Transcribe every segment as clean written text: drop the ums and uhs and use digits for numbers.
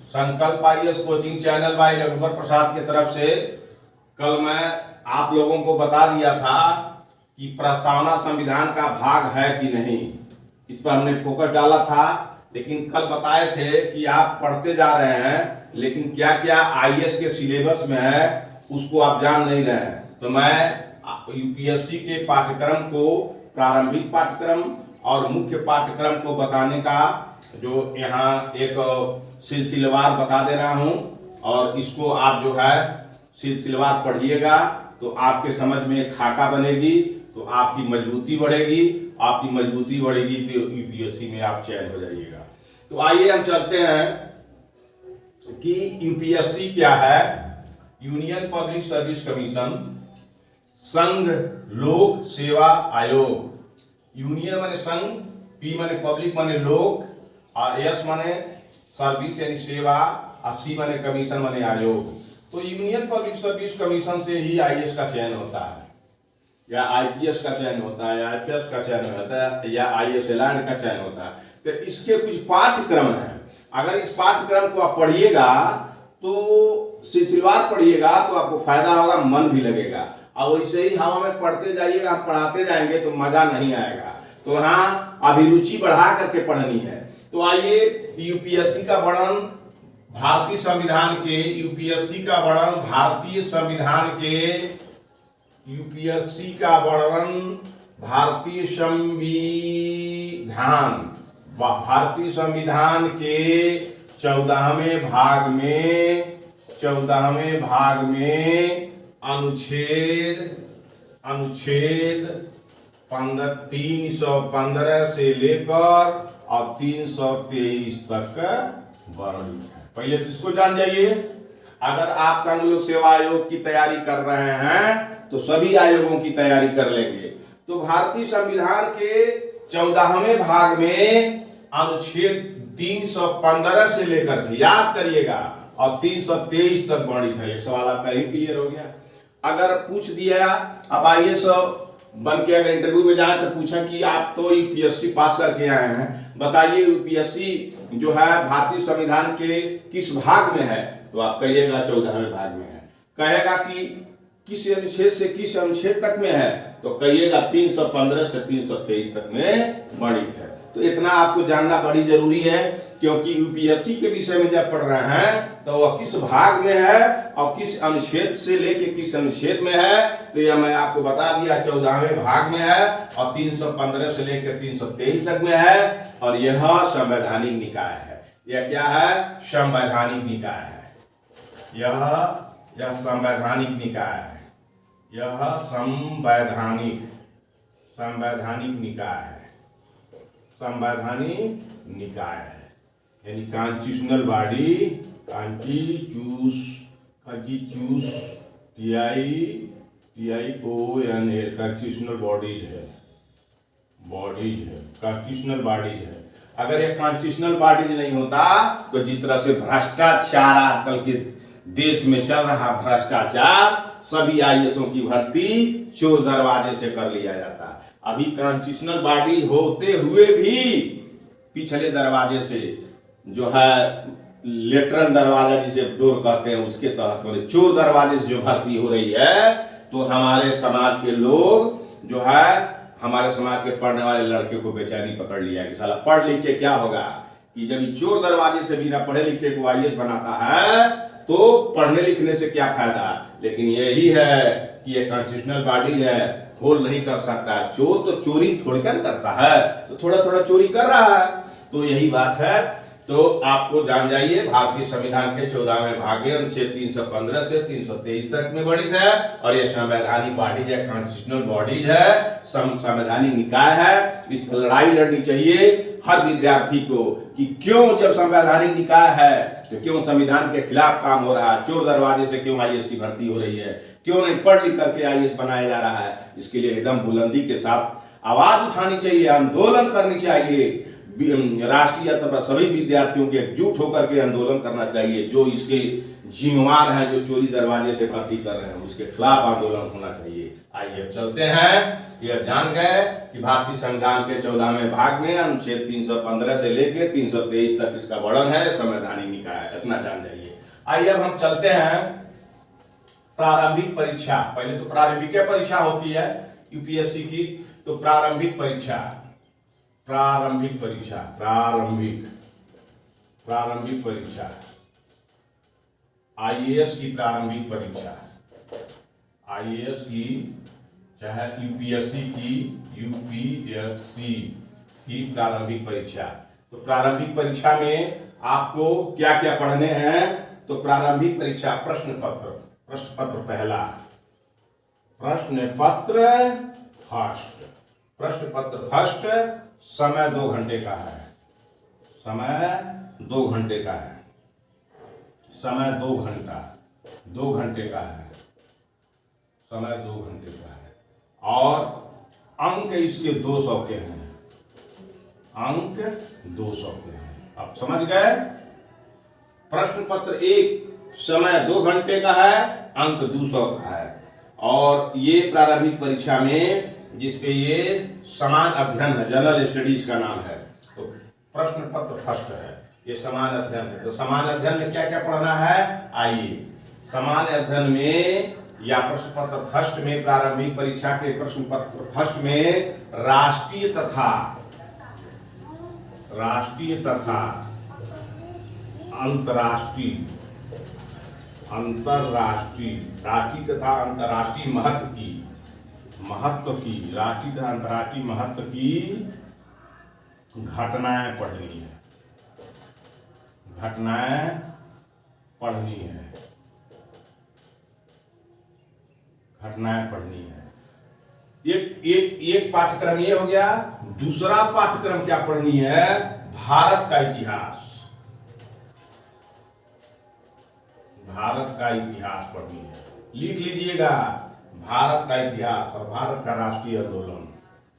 संकल्प IAS coaching channel भाई रघुवर प्रसाद की तरफ से कल मैं आप लोगों को बता दिया था कि प्रस्तावना संविधान का भाग है कि नहीं, इस पर हमने फोकस डाला था। लेकिन कल बताए थे कि आप पढ़ते जा रहे हैं लेकिन क्या क्या आईएएस के सिलेबस में है उसको आप जान नहीं रहे हैं। तो मैं यूपीएससी के पाठ्यक्रम को, प्रारंभिक पाठ्यक्रम और मुख्य पाठ्यक्रम को बताने का जो यहाँ एक सिलसिलेवार बता दे रहा हूँ, और इसको आप जो है सिलसिलेवार पढ़िएगा तो आपके समझ में एक खाका बनेगी, तो आपकी मजबूती बढ़ेगी। आपकी मजबूती बढ़ेगी तो यूपीएससी में आप चयन हो जाइएगा। तो आइए हम चलते हैं कि यूपीएससी क्या है। यूनियन पब्लिक सर्विस कमीशन, संघ लोक सेवा आयोग। यूनियन माने संघ, पी माने पब्लिक माने लोक, और एस माने सर्विस यानी सेवा, और सी माने कमीशन माने आयोग। तो यूनियन पब्लिक सर्विस कमीशन से ही आईएएस का चयन होता है, या आईपीएस का चयन होता है, या आईपीएस का चयन होता है, या आईएएस एलाइड का चयन होता है। तो इसके कुछ पाठ्यक्रम हैं। अगर इस पाठ्यक्रम को आप पढ़िएगा तो सिलसिलेवार पढ़िएगा तो आपको फायदा होगा, मन भी लगेगा। और वैसे ही हवा में पढ़ते जाइएगा, हम पढ़ाते जाएंगे तो मजा नहीं आएगा। तो यहाँ अभिरुचि बढ़ा करके पढ़नी है। तो आइए यूपीएससी का वर्णन भारतीय संविधान के, यूपीएससी का वर्णन भारतीय संविधान के, यूपीएससी का वर्णन भारतीय संविधान के 14वें भाग में अनुच्छेद 315 से लेकर और 323 तक वर्णित है। पहले तो इसको जान जाइए। अगर आप संघ लोक सेवा आयोग की तैयारी कर रहे हैं तो सभी आयोगों की तैयारी कर लेंगे। तो भारतीय संविधान के 14वें भाग में अनुच्छेद 315 से लेकर के याद करिएगा और 323 तक वर्णित है। ये सवाल आपका ही क्लियर हो गया। अगर पूछ दिया, अब आईएएस बन के अगर इंटरव्यू में जाए तो पूछा कि आप तो यूपीएससी पास करके आए हैं, बताइए यूपीएससी जो है भारतीय संविधान के किस भाग में है, तो आप कहिएगा 14वें भाग में है। कहेगा कि किस अनुच्छेद से किस अनुच्छेद तक में है, तो कहिएगा 315 से 323 तक में वर्णित है। तो इतना आपको जानना बड़ी जरूरी है, क्योंकि यूपीएससी के विषय में जब पढ़ रहे हैं तो वह किस भाग में है और किस अनुच्छेद से लेके किस अनुच्छेद में है, तो यह मैं आपको बता दिया 14वें भाग में है और 315 से लेकर 323 तक में है। और यह संवैधानिक निकाय है। यह क्या है? संवैधानिक निकाय है। यह संवैधानिक निकाय है। यह संवैधानिक निकाय है। संवैधानिक निकाय है यानी कॉन्स्टिट्यूशनल बॉडी, कॉन्स्टिट्यूशनल बॉडीज है, कॉन्स्टिट्यूशनल बॉडीज है। अगर ये कॉन्स्टिट्यूशनल बॉडीज नहीं होता तो जिस तरह से भ्रष्टाचार आजकल के देश में चल रहा भ्रष्टाचार, सभी आईएएसओं की भर्ती चोर दरवाजे से कर लिया जाता। अभी कॉन्स्टिट्यूशनल बॉडी होते हुए भी पिछले दरवाजे से जो है लेटरल दरवाजा जिसे डोर कहते हैं उसके तहत चोर दरवाजे से जो भर्ती हो रही है, तो हमारे समाज के लोग जो है, हमारे समाज के पढ़ने वाले लड़के को बेचैनी पकड़ लिया कि साला पढ़ लिख के क्या होगा, कि जब ये चोर दरवाजे से बिना पढ़े लिखे को आईएएस बनाता है तो पढ़ने लिखने से क्या फायदा। लेकिन यही है कि ये कॉन्स्टिट्यूशनल बॉडी है, होल्ड नहीं कर सकता। चोर तो चोरी थोड़ी करता है, तो थोड़ा थोड़ा चोरी कर रहा है। तो यही बात है। तो आपको जान जाइए भारतीय संविधान के 14वें भाग में अनुच्छेद 315 से 323 तक में वर्णित है। और यह संवैधानिक बॉडीज है, कॉन्स्टिट्यूशनल बॉडीज है, संवैधानिक निकाय है। इस पर लड़ाई लड़नी चाहिए हर विद्यार्थी को कि क्यों जब संवैधानिक निकाय है तो क्यों संविधान के खिलाफ काम हो रहा है, चोर दरवाजे से क्यों आईएएस की भर्ती हो रही है, क्यों नहीं पढ़ लिख करके आईएएस बनाया जा रहा है। इसके लिए एकदम बुलंदी के साथ आवाज उठानी चाहिए, आंदोलन करनी चाहिए। राष्ट्रीय अथवा सभी विद्यार्थियों के एकजुट होकर के आंदोलन करना चाहिए। जो इसके जिम्मेवार हैं, जो चोरी दरवाजे से भर्ती कर रहे हैं, उसके खिलाफ आंदोलन होना चाहिए। आइए अब चलते हैं। ये जान गए कि भारतीय संविधान के 14वें भाग में अनुच्छेद 315 से लेकर 323 तक इसका वर्णन है, संवैधानिक निकाय, इतना जान जाइए। आइए अब हम चलते हैं प्रारंभिक परीक्षा। पहले तो प्रारंभिक परीक्षा होती है यूपीएससी की, तो प्रारंभिक परीक्षा, प्रारंभिक परीक्षा, प्रारंभिक परीक्षा, आईएएस की प्रारंभिक परीक्षा, आईएएस की चाहे यूपीएससी की प्रारंभिक परीक्षा। तो प्रारंभिक परीक्षा में आपको क्या क्या पढ़ने हैं? तो प्रारंभिक परीक्षा प्रश्न पत्र पहला, प्रश्न पत्र फर्स्ट, समय 2 घंटे का है, समय 2 घंटे का है, समय 2 घंटे का है, समय 2 घंटे का है, और अंक इसके 200 के हैं, अंक 200 के हैं। अब समझ गए? प्रश्न पत्र 1 समय 2 घंटे का है, अंक 200 का है, और ये प्रारंभिक परीक्षा में जिसपे ये समान अध्ययन है, जनरल स्टडीज का नाम है, तो प्रश्न पत्र फर्स्ट है, ये समान अध्ययन है। तो समान अध्ययन में क्या क्या पढ़ना है? आइए, समान अध्ययन में या प्रश्न पत्र फर्स्ट में, प्रारंभिक परीक्षा के प्रश्न पत्र फर्स्ट में राष्ट्रीय तथा अंतर्राष्ट्रीय, राष्ट्रीय तथा अंतर्राष्ट्रीय महत्व की, राष्ट्रीय तथा अंतर्राष्ट्रीय महत्व की घटनाएं पढ़नी है, एक पाठ्यक्रम ये हो गया। दूसरा पाठ्यक्रम क्या पढ़नी है? भारत का इतिहास, पढ़नी है। लिख लीजिएगा, भारत का इतिहास और भारत का राष्ट्रीय आंदोलन,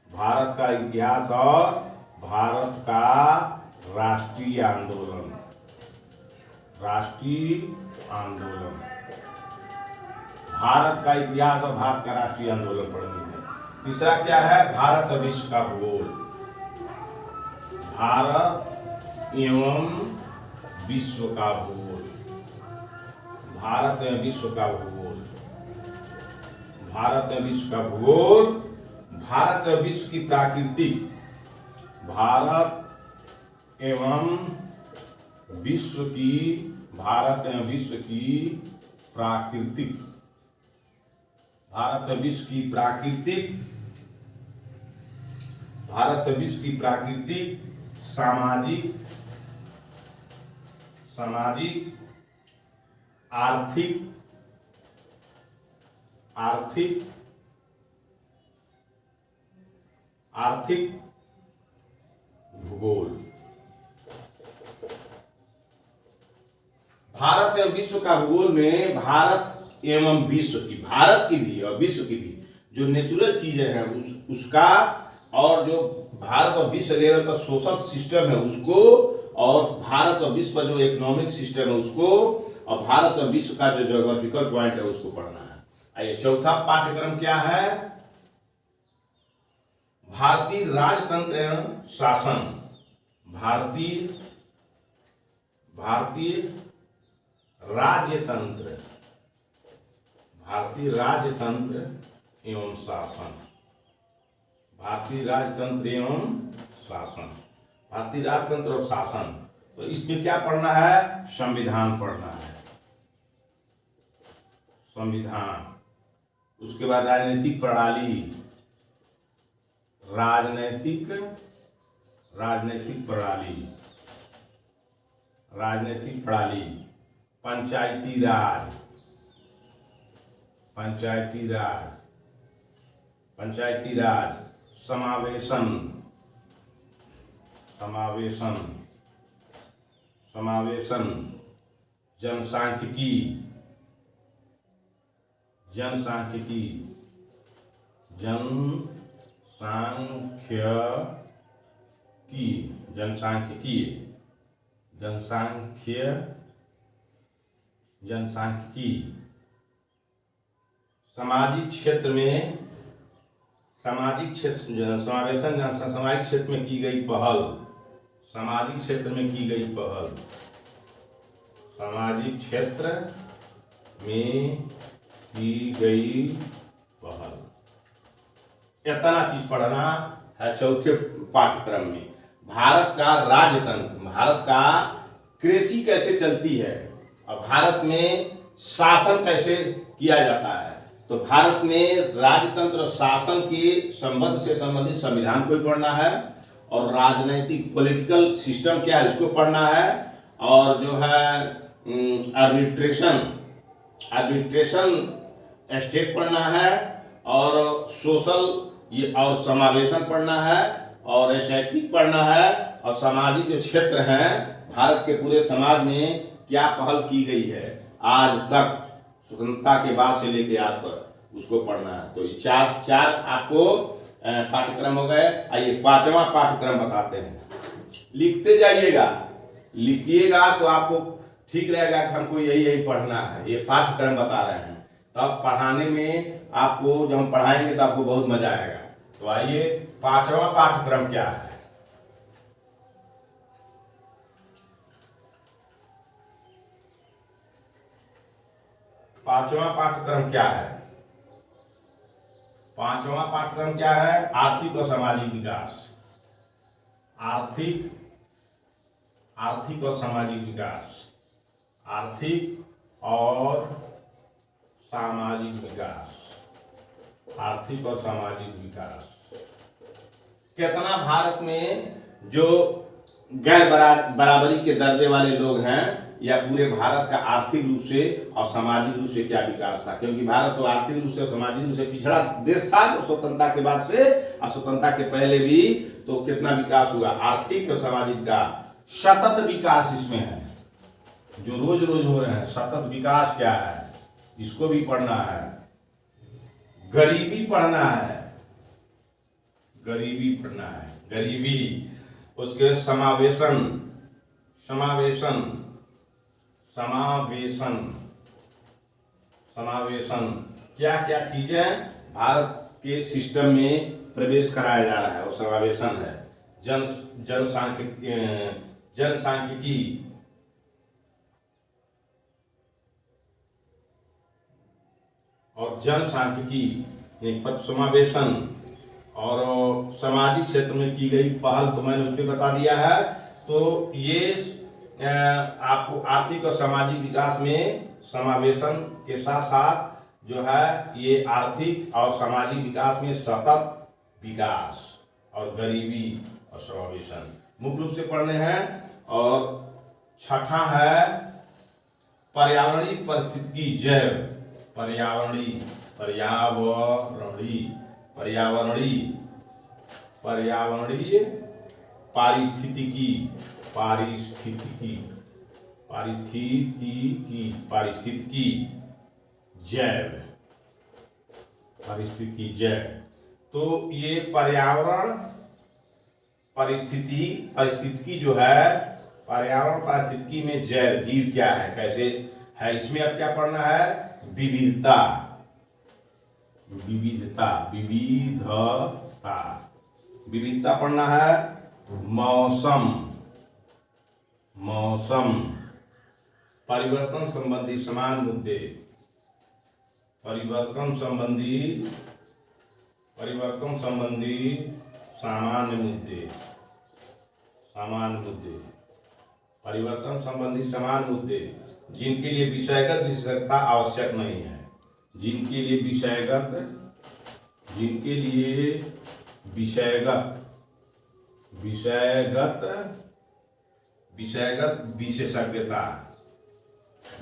भारत का इतिहास और भारत का राष्ट्रीय आंदोलन, भारत का इतिहास और भारत का राष्ट्रीय आंदोलन पढ़नी है। तीसरा क्या है? भारत और विश्व का भूगोल, भारत एवं विश्व का भूगोल, भारत एवं विश्व का भूगोल, भारत एवं विश्व का भूगोल, भारत एवं विश्व की प्राकृतिक, भारत एवं विश्व की, भारत एवं विश्व की प्राकृतिक, भारत एवं विश्व की प्राकृतिक, भारत एवं विश्व की प्राकृतिक, सामाजिक, आर्थिक भूगोल। भारत एवं विश्व का भूगोल में भारत एवं विश्व की, भारत की भी और विश्व की भी जो नेचुरल चीजें हैं उसका, और जो भारत और विश्व लेवल पर सोशल सिस्टम है उसको, और भारत और विश्व पर जो इकोनॉमिक सिस्टम है उसको, और भारत और विश्व का जो ज्योग्राफिकल पॉइंट है उसको पढ़ना है। आइए, चौथा पाठ्यक्रम क्या है? भारतीय राजतंत्र एवं शासन, भारतीय राज्यतंत्र, भारतीय राजतंत्र एवं शासन, भारतीय राजतंत्र एवं शासन, भारतीय राजतंत्र और शासन। तो इसमें क्या पढ़ना है? संविधान पढ़ना है, संविधान। उसके बाद राजनीतिक प्रणाली, राजनीतिक प्रणाली, पंचायती राज, समावेशन, जनसांख्यिकी, जनसांख्यिकी। सामाजिक क्षेत्र में सामाजिक क्षेत्र समावेशन सामाजिक क्षेत्र में की गई पहल, सामाजिक क्षेत्र में की गई पहल, सामाजिक क्षेत्र में की गई पहल, इतना चीज पढ़ना है चौथे पाठ्यक्रम में। भारत का राजतंत्र, भारत का कृषि कैसे चलती है और भारत में शासन कैसे किया जाता है, तो भारत में राजतंत्र और शासन के संबंध से संबंधित संविधान को पढ़ना है, और राजनीतिक पॉलिटिकल सिस्टम क्या है इसको पढ़ना है, और जो है आर्बिट्रेशन स्टेट पढ़ना है, और सोशल ये और समावेशन पढ़ना है, और एस्थेटिक पढ़ना है, और सामाजिक जो क्षेत्र हैं भारत के पूरे समाज में क्या पहल की गई है आज तक स्वतंत्रता के बाद से लेके आज तक, उसको पढ़ना है। तो ये चार आपको पाठ्यक्रम हो गए। आइए पांचवा पाठ्यक्रम बताते हैं, लिखते जाइएगा, लिखिएगा तो आपको ठीक रहेगा कि हमको यही पढ़ना है, ये पाठ्यक्रम बता रहे हैं, तब पढ़ाने में आपको जब हम पढ़ाएंगे तो आपको बहुत मजा आएगा। तो आइए पांचवा पाठ्यक्रम क्या है। पांचवा पाठ्यक्रम क्या है? पांचवा पाठ्यक्रम क्या है? आर्थिक और सामाजिक विकास। आर्थिक और सामाजिक विकास, आर्थिक और सामाजिक विकास, आर्थिक और सामाजिक विकास। कितना भारत में जो गैर बराबरी के दर्जे वाले लोग हैं, या पूरे भारत का आर्थिक रूप से और सामाजिक रूप से क्या विकास था, क्योंकि भारत तो आर्थिक रूप से और सामाजिक रूप से पिछड़ा देश था तो स्वतंत्रता के बाद से, और स्वतंत्रता के पहले भी तो कितना विकास हुआ, आर्थिक और सामाजिक का सतत विकास इसमें है, जो रोज रोज हो रहे हैं। सतत विकास क्या है इसको भी पढ़ना है। गरीबी पढ़ना है, गरीबी पढ़ना है, गरीबी, उसके समावेशन, क्या क्या चीजें भारत के सिस्टम में प्रवेश कराया जा रहा है और समावेशन है। जनसांख्यिकी, और जनसांख्यिकी समावेशन, और सामाजिक क्षेत्र में की गई पहल तो मैंने उसमें बता दिया है। तो ये आपको आर्थिक और सामाजिक विकास में समावेशन के साथ साथ जो है ये आर्थिक और सामाजिक विकास में सतत विकास और गरीबी और समावेशन मुख्य रूप से पढ़ने हैं। और छठा है पर्यावरणीय पारिस्थितिकी जैव, पर्यावरणीय पारिस्थितिकी जैव। तो ये पर्यावरण पारिस्थितिकी जो है, पर्यावरण पारिस्थितिकी में जैव जीव क्या है, कैसे है, इसमें अब क्या पढ़ना है? विविधता पढ़ना है। मौसम, परिवर्तन संबंधी समान मुद्दे, परिवर्तन संबंधी सामान्य मुद्दे, परिवर्तन संबंधी समान मुद्दे जिनके लिए विषयगत विशेषज्ञता आवश्यक नहीं है, जिनके लिए विषयगत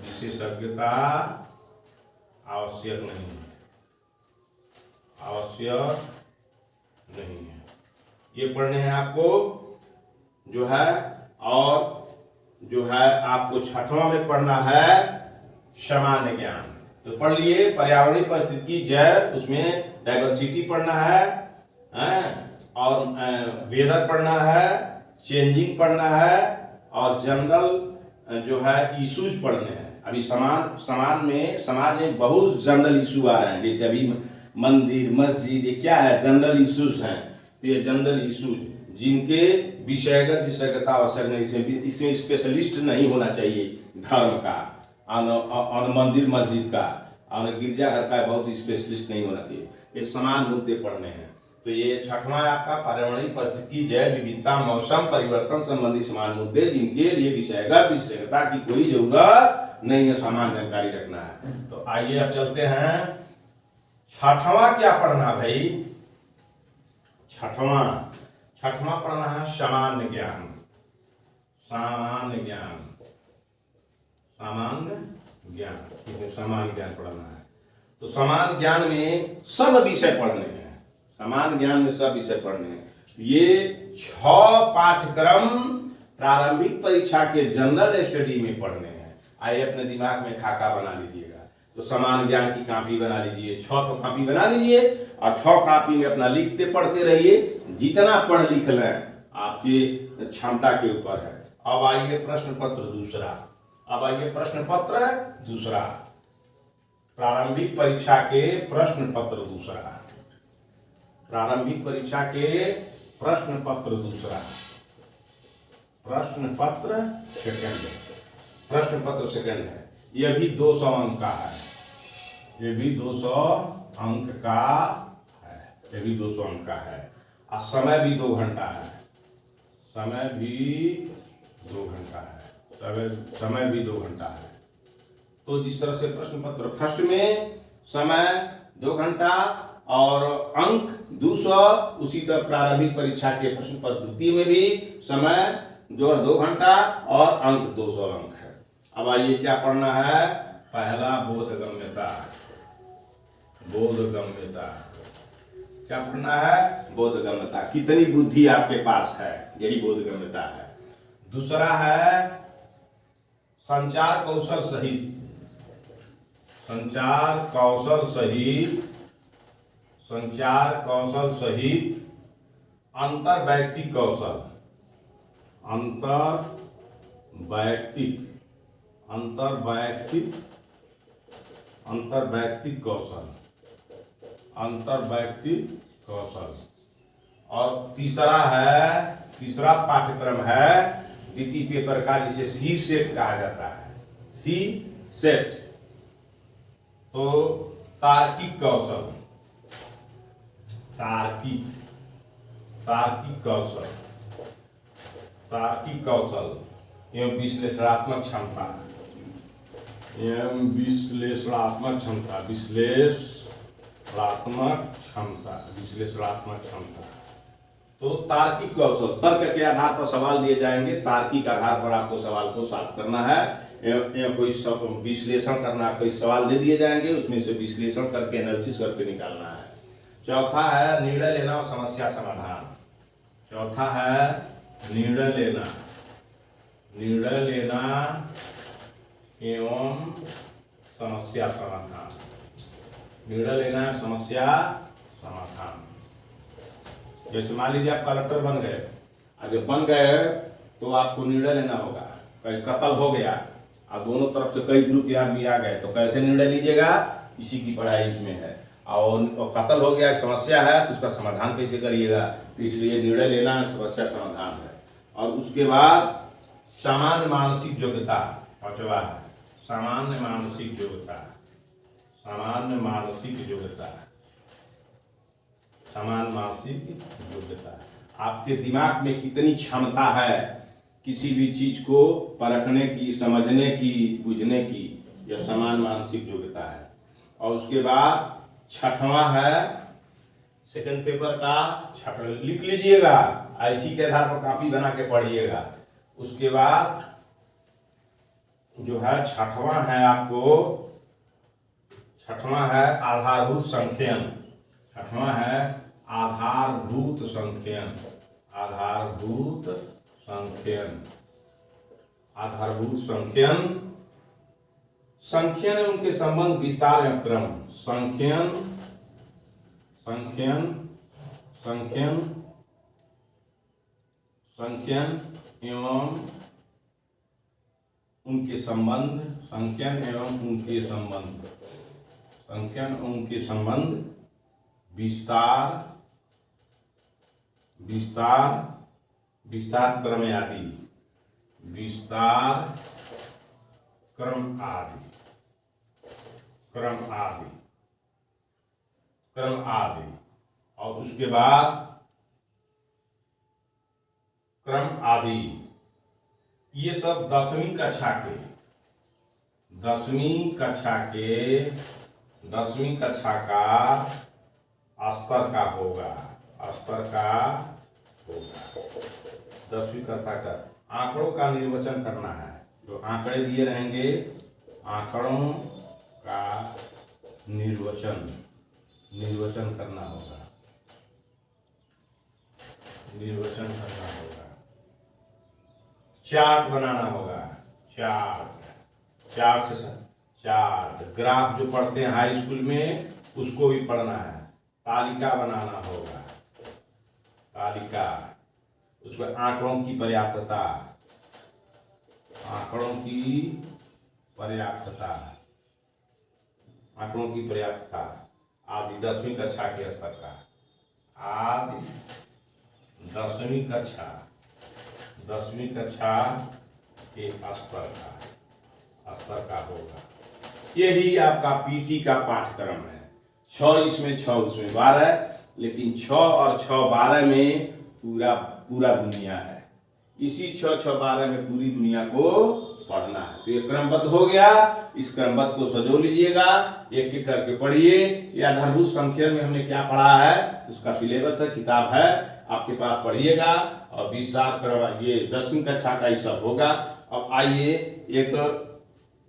विशेषज्ञता आवश्यक नहीं है, ये पढ़ने हैं आपको जो है। और जो है आपको छठवां में पढ़ना है सामान्य ज्ञान। तो पढ़ लिए पर्यावरणीय पारिस्थितिकी जैव, उसमें डाइवर्सिटी पढ़ना है, और वेदर पढ़ना है, चेंजिंग पढ़ना है, और जनरल जो है इश्यूज पढ़ने हैं। अभी समाज में बहुत जनरल इशू आ रहे हैं, जैसे अभी मंदिर, मस्जिद, ये क्या है, जनरल इश्यूज हैं। तो ये जनरल इश्यूज जिनके विषयगत आवश्यक नहीं, इसमें स्पेशलिस्ट नहीं होना चाहिए धर्म का, और मंदिर मस्जिद का और गिरजाघर का बहुत स्पेशलिस्ट नहीं होना चाहिए। ये समान मुद्दे पढ़ने हैं। तो ये छठवां आपका पर्यावरणीय परिस्थिति, जैव विविधता, मौसम परिवर्तन संबंधी समान मुद्दे जिनके लिए विषयगता की कोई जरूरत नहीं है, समान जानकारी रखना है। तो आइए अब चलते हैं छठवां क्या पढ़ना भाई। छठवां पढ़ना है सामान्य ज्ञान। सामान्य ज्ञान सामान्य ज्ञान पढ़ना है। तो सामान्य ज्ञान में सब विषय पढ़ने हैं। सामान्य ज्ञान में सब विषय पढ़ने हैं। ये 6 पाठ्यक्रम प्रारंभिक परीक्षा के जनरल स्टडी में पढ़ने हैं। आइए अपने दिमाग में खाका बना लीजिएगा। तो सामान्य ज्ञान की कॉपी बना लीजिए, 6 तो कॉपी बना लीजिए और 6 कॉपी में अपना लिखते पढ़ते रहिए। जितना पढ़ लिख लें आपकी क्षमता के ऊपर है। अब आइए प्रश्न पत्र दूसरा। प्रारंभिक परीक्षा के प्रश्न पत्र दूसरा। प्रारंभिक परीक्षा के प्रश्न पत्र दूसरा। प्रश्न पत्र सेकंड है। यह भी 200 अंक का है। ये भी 200 अंक का है। और समय भी 2 घंटा है। समय भी 2 घंटा है। तो जिस तरह से प्रश्न पत्र फर्स्ट में समय 2 घंटा और अंक 200, उसी तरह प्रारंभिक परीक्षा के प्रश्न पत्र द्वितीय में भी समय जो 2 घंटा और अंक 200 अंक है। अब आइए क्या पढ़ना है। पहला बोधगम्यता। क्या पढ़ना है, बोधगम्यता। कितनी बुद्धि आपके पास है, यही बोधगम्यता है। दूसरा है संचार कौशल सहित अंतर्वैयक्तिक कौशल। और तीसरा पाठ्यक्रम है द्वितीय पेपर का, जिसे सी सेट कहा जाता है। सी सेट तो तार्किक कौशल एवं विश्लेषणात्मक क्षमता। तो तार्किक कौशल, तर्क के आधार पर सवाल दिए जाएंगे, तार्किक आधार पर आपको सवाल को सॉल्व करना है। या कोई विश्लेषण करना, कोई सवाल दे दिए जाएंगे, उसमें से विश्लेषण करके एनालिसिस करके निकालना है। चौथा है निर्णय लेना और समस्या समाधान। निर्णय लेना एवं समस्या समाधान। जैसे मान लीजिए आप कलेक्टर बन गए, और जब बन गए तो आपको निर्णय लेना होगा। कहीं कत्ल हो गया और दोनों तरफ से कई ग्रुप के आदमी आ गए, तो कैसे निर्णय लीजिएगा, इसी की पढ़ाई इसमें है। और कत्ल हो गया, समस्या है, तो उसका समाधान कैसे करिएगा, तो इसलिए निर्णय लेना समस्या समाधान है। और उसके बाद सामान्य मानसिक योग्यता, पांचवा है सामान्य मानसिक योग्यता। आपके दिमाग में कितनी क्षमता है किसी भी चीज को परखने की, समझने की, बुझने की, यह सामान्य मानसिक योग्यता है। और उसके बाद छठवां है सेकंड पेपर का, लिख लीजिएगा, इसी के आधार पर कॉपी बना के पढ़िएगा। उसके बाद जो है छठवां है आधारभूत संख्यन। संख्यन उनके संबंध, विस्तार एवं क्रम। संख्यन एवं उनके संबंध विस्तार, विस्तार, विस्तार क्रम आदि, विस्तार क्रम आदि, क्रम आदि, क्रम आदि। और उसके बाद क्रम आदि, ये सब 10वीं कक्षा के, 10वीं कक्षा के, 10वीं कक्षा का स्तर का होगा, स्तर का होगा। 10वीं कक्षा का आंकड़ों का निर्वचन करना है। जो आंकड़े दिए रहेंगे, आंकड़ों का निर्वचन, निर्वचन करना होगा, निर्वचन करना होगा। चार्ट बनाना होगा, चार्ट, चार्ट से चार्ट, ग्राफ जो पढ़ते हैं हाई स्कूल में उसको भी पढ़ना है। तालिका बनाना होगा, तालिका, उसमें आंकड़ों की पर्याप्तता, आंकड़ों की पर्याप्तता, आंकड़ों की पर्याप्तता आदि 10वीं कक्षा के स्तर का, आदि 10वीं कक्षा, 10वीं कक्षा के स्तर का होगा। यही आपका पीटी का पाठ्यक्रम है। 6 इसमें 12, लेकिन 6 और 6 12 में पूरा दुनिया है। इसी 6 6 12 में पूरी दुनिया को पढ़ना है। तो ये क्रमबद्ध हो गया। इस क्रमबद्ध को सजो लीजिएगा, एक एक करके पढ़िए। ये आधारभूत संख्या में हमने क्या पढ़ा है उसका सिलेबस है, किताब है, आपके पास पढ़िएगा। और 20 साल क्रम, ये 10वीं कक्षा का ही सब होगा। अब आइए, एक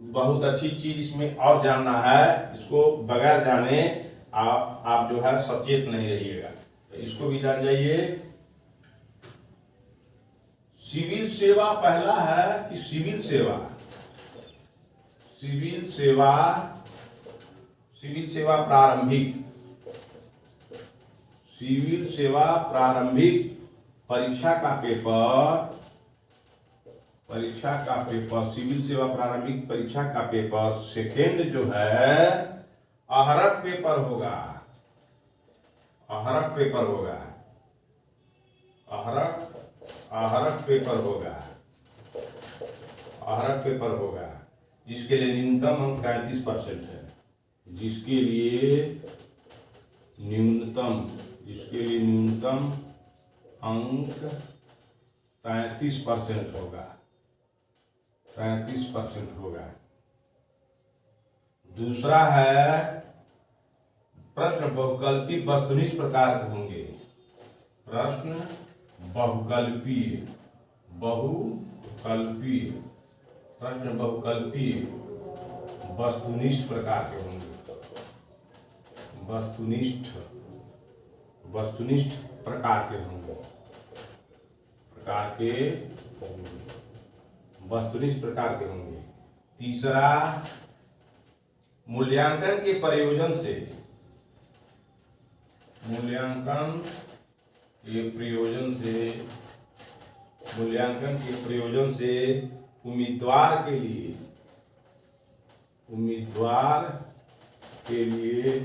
बहुत अच्छी चीज इसमें और जानना है, इसको बगैर जाने आप जो है सचेत नहीं रहिएगा, तो इसको भी जान जाइए। सिविल सेवा पहला है कि सिविल सेवा, सिविल सेवा, सिविल सेवा प्रारंभिक, सिविल सेवा प्रारंभिक परीक्षा का पेपर, परीक्षा का पेपर, सिविल सेवा प्रारंभिक परीक्षा का पेपर सेकेंड जो है अहरक पेपर होगा, अहरक पेपर होगा, अहरक पेपर होगा, अहरक पेपर होगा, जिसके लिए न्यूनतम अंक 33% है, जिसके लिए न्यूनतम, जिसके लिए न्यूनतम अंक 33% होगा, 33% होगा। दूसरा है प्रश्न बहुकल्पी वस्तुनिष्ठ प्रकार के होंगे, प्रश्न बहुकल्पी, बहुकल्पी, प्रश्न बहुकल्पी वस्तुनिष्ठ प्रकार के होंगे, वस्तुनिष्ठ, वस्तुनिष्ठ प्रकार के होंगे, प्रकार के होंगे, वस्तुनिष्ठ प्रकार के होंगे। तीसरा, मूल्यांकन के प्रयोजन से, मूल्यांकन के प्रयोजन से, मूल्यांकन के प्रयोजन से उम्मीदवार के लिए, उम्मीदवार के लिए,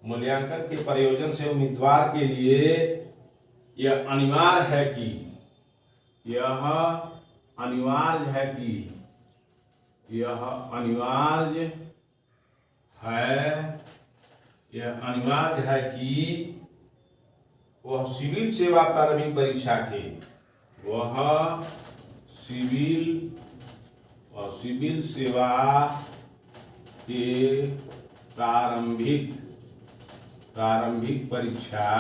मूल्यांकन के प्रयोजन से उम्मीदवार के लिए यह अनिवार्य है कि, यह अनिवार्य है कि, यह अनिवार्य है, यह अनिवार्य है कि वह सिविल सेवा प्रारंभिक परीक्षा के, वह सिविल और सिविल सेवा के प्रारंभिक, प्रारंभिक परीक्षा,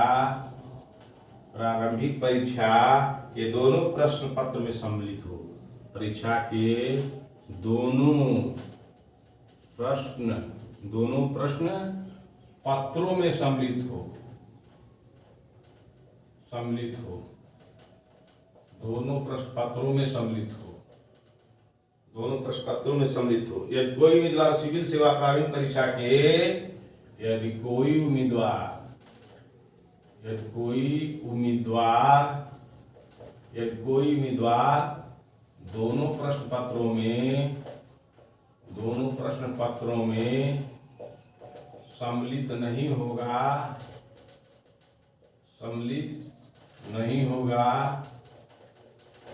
प्रारंभिक परीक्षा के दोनों प्रश्न पत्र में सम्मिलित हो, परीक्षा के दोनों प्रश्न, दोनों प्रश्न पत्रों में सम्मिलित हो, सम्मिलित हो, दोनों प्रश्न पत्रों में सम्मिलित हो, दोनों प्रश्न पत्रों में सम्मिलित हो। यदि कोई उम्मीदवार सिविल सेवा प्रारंभिक परीक्षा के, यदि कोई उम्मीदवार, यदि कोई उम्मीदवार, यदि कोई उम्मीदवार दोनों प्रश्न पत्रों में, दोनों प्रश्न पत्रों में सम्मिलित नहीं होगा, सम्मिलित नहीं होगा,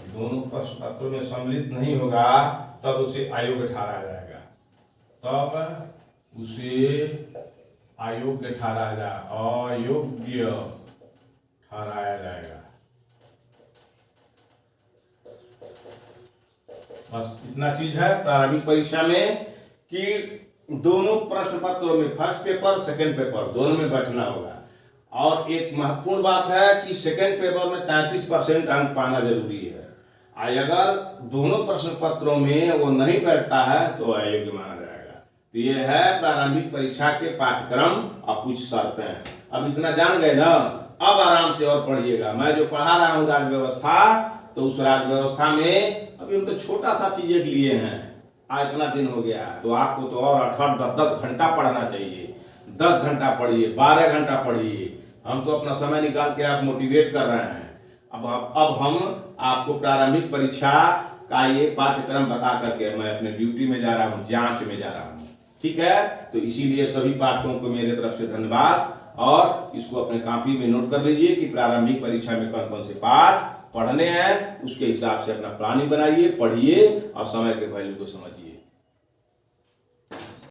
दोनों प्रश्न पत्रों में सम्मिलित नहीं होगा, तब उसे अयोग्य ठहराया जाएगा, तब उसे अयोग्य ठहराया जाएगा, अयोग्य ठहराया जाएगा। बस इतना चीज है प्रारंभिक परीक्षा में कि दोनों प्रश्न पत्रों में फर्स्ट पेपर सेकंड पेपर दोनों में बैठना होगा। और एक महत्वपूर्ण बात है कि सेकंड पेपर में 33% अंक पाना जरूरी है। अगर दोनों प्रश्न पत्रों में वो नहीं बैठता है तो अयोग्य माना जाएगा। तो ये है प्रारंभिक परीक्षा के पाठ्यक्रम और कुछ शर्तें। अब इतना जान गए ना, अब आराम से और पढ़िएगा। मैं जो पढ़ा रहा हूँ राज्य व्यवस्था, तो उस राज्य व्यवस्था में अभी हम तो छोटा सा चीजें लिए हैं, आज इतना दिन हो गया, तो आपको तो और 8-10 घंटा पढ़ना चाहिए। 10 घंटा पढ़िए, 12 घंटा पढ़िए। हम तो अपना समय निकाल के आप मोटिवेट कर रहे हैं। अब हम आपको प्रारंभिक परीक्षा का ये पाठ्यक्रम बता करके मैं अपने ड्यूटी में जा रहा हूँ, जांच में जा रहा हूँ। ठीक है, तो इसीलिए सभी पाठकों को मेरे तरफ से धन्यवाद। और इसको अपने कॉपी में नोट कर लीजिए कि प्रारंभिक परीक्षा में कौन कौन से पाठ पढ़ने हैं, उसके हिसाब से अपना प्लानिंग बनाइए, पढ़िए और समय के वैल्यू को समझिए।